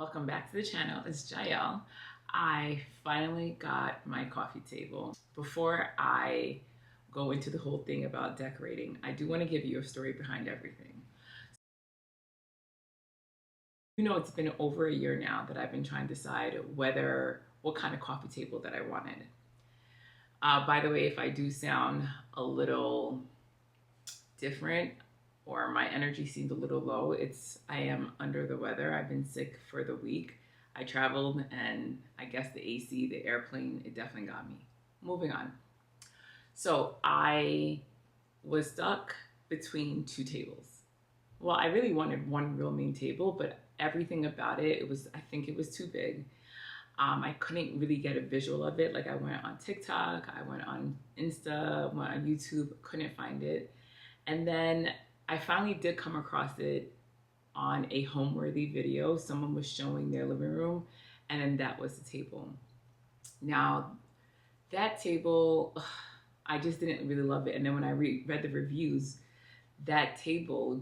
Welcome back to the channel. It's Jael. I finally got my coffee table. Before I go into the whole thing about decorating, I do want to give you a story behind everything. You know, it's been over a year now that I've been trying to decide what kind of coffee table that I wanted. By the way, if I do sound a little different or my energy seemed a little low, I am under the weather. I've been sick for the week. I traveled and I guess the AC, the airplane, it definitely got me. Moving on. So I was stuck between two tables. Well, I really wanted one real main table, but everything about it, I think it was too big. I couldn't really get a visual of it. Like I went on TikTok, I went on Insta, went on YouTube, couldn't find it. And then I finally did come across it on a home-worthy video. Someone was showing their living room, and then that was the table. Now, that table, I just didn't really love it. And then when I read the reviews, that table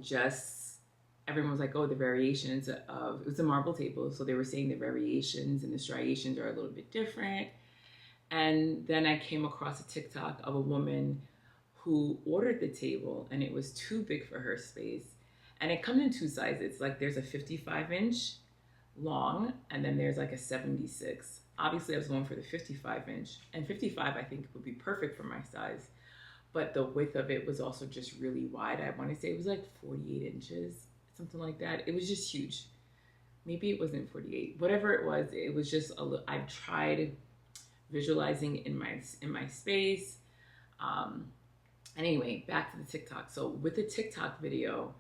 everyone was like, oh, the variations of, it was a marble table. So they were saying the variations and the striations are a little bit different. And then I came across a TikTok of a woman who ordered the table and it was too big for her space. And it comes in two sizes. Like there's a 55-inch long and then there's like a 76. Obviously I was going for the 55-inch, and 55 I think would be perfect for my size. But the width of it was also just really wide. I want to say it was like 48 inches, something like that. It was just huge. Maybe it wasn't 48. Whatever it was just I've tried visualizing in my space. Anyway, back to the TikTok. So with the TikTok video,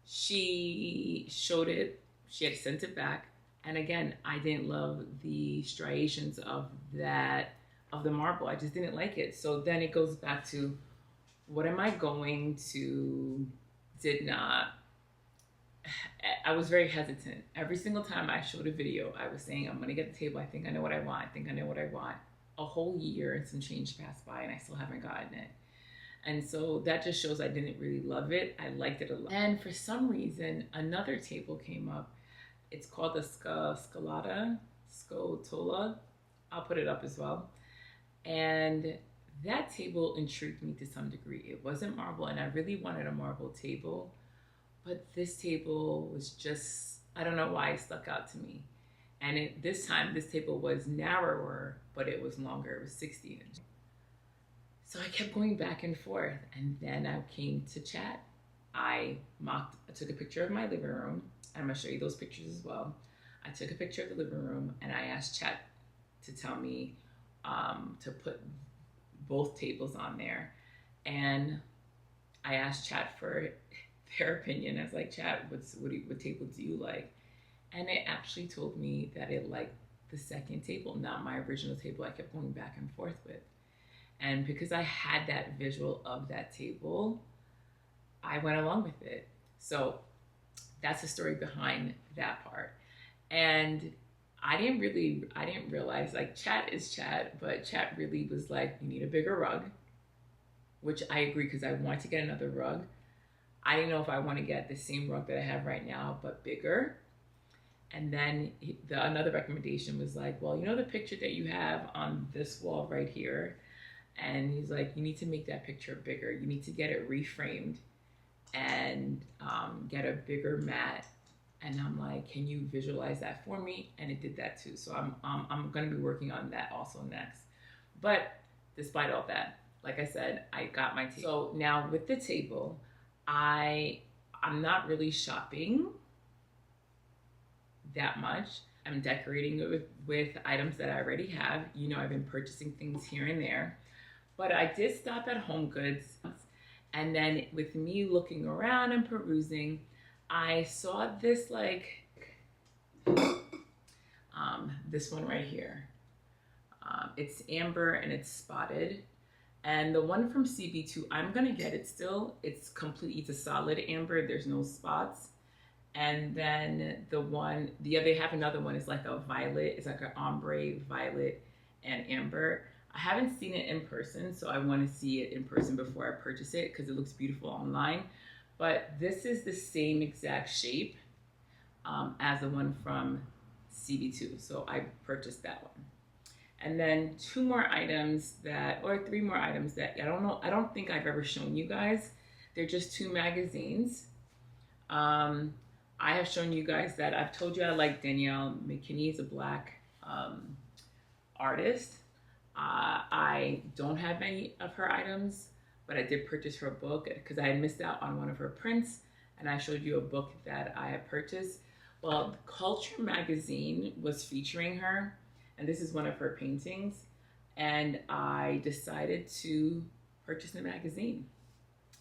she showed it, she had sent it back. And again, I didn't love the striations of the marble. I just didn't like it. So then it goes back to, what am I going to, I was very hesitant. Every single time I showed a video, I was saying, I'm gonna get the table. I think I know what I want. I think I know what I want. A whole year and some change passed by and I still haven't gotten it. And so that just shows I didn't really love it. I liked it a lot. And for some reason, another table came up. It's called the Scotola. I'll put it up as well. And that table intrigued me to some degree. It wasn't marble and I really wanted a marble table, but this table was just, I don't know why it stuck out to me. And this time, this table was narrower, but it was longer. It was 60 inches. So I kept going back and forth, and then I came to chat. I took a picture of my living room, and I'm gonna show you those pictures as well. I took a picture of the living room, and I asked chat to tell me to put both tables on there. And I asked chat for their opinion. I was like, chat, what table do you like? And it actually told me that it liked the second table, not my original table I kept going back and forth with. And because I had that visual of that table, I went along with it. So that's the story behind that part. And I didn't realize, like, chat is chat, but chat really was like, you need a bigger rug, which I agree because I want to get another rug. I didn't know if I want to get the same rug that I have right now, but bigger. And then another recommendation was like, well, you know the picture that you have on this wall right here? And he's like, you need to make that picture bigger. You need to get it reframed and get a bigger mat. And I'm like, can you visualize that for me? And it did that too. So I'm gonna be working on that also next. But despite all that, like I said, I got my table. So now with the table, I'm not really shopping that much. I'm decorating it with items that I already have. You know, I've been purchasing things here and there. But I did stop at HomeGoods, and then with me looking around and perusing, I saw this this one right here. It's amber and it's spotted. And the one from CB2, I'm gonna get it still. It's a solid amber, there's no spots. And then they have another one, it's like a violet, it's like an ombre, violet, and amber. I haven't seen it in person, so I want to see it in person before I purchase it because it looks beautiful online. But this is the same exact shape as the one from CB2. So I purchased that one. And then two more items that, or three more items that I don't think I've ever shown you guys. They're just two magazines. I have shown you guys that I've told you I like Danielle McKinney is a black artist. I don't have any of her items, but I did purchase her book because I had missed out on one of her prints, and I showed you a book that I had purchased. Well, Culture magazine was featuring her, and this is one of her paintings, and I decided to purchase the magazine.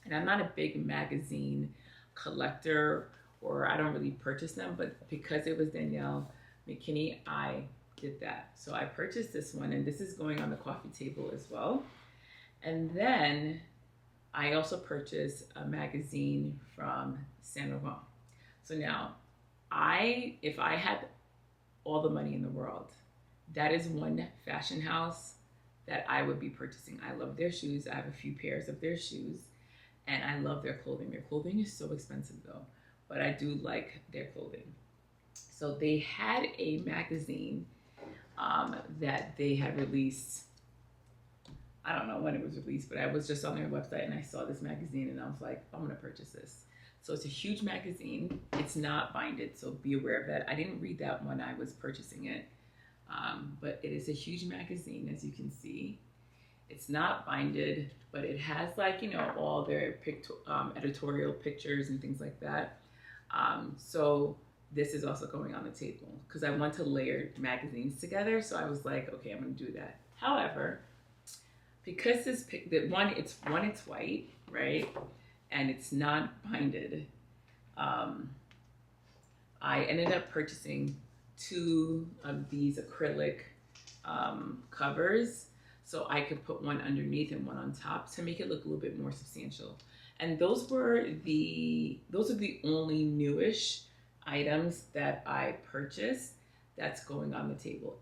And I'm not a big magazine collector, or I don't really purchase them, but because it was Danielle McKinney, I did that. So I purchased this one, and this is going on the coffee table as well. And then I also purchased a magazine from Saint Laurent. So now, if I had all the money in the world, that is one fashion house that I would be purchasing. I love their shoes. I have a few pairs of their shoes, and I love their clothing. Their clothing is so expensive though, but I do like their clothing. So they had a magazine that they had released. I don't know when it was released, but I was just on their website and I saw this magazine and I was like, I'm gonna purchase this. So it's a huge magazine. It's not binded, so be aware of that. I didn't read that when I was purchasing it, but it is a huge magazine, as you can see. It's not binded, but it has, like, you know, all their editorial pictures and things like that. So this is also going on the table because I want to layer magazines together. So I was like, okay, I'm gonna do that. However, because it's white, right? And it's not binded, I ended up purchasing two of these acrylic covers, so I could put one underneath and one on top to make it look a little bit more substantial. And those are the only newish items that I purchased that's going on the table.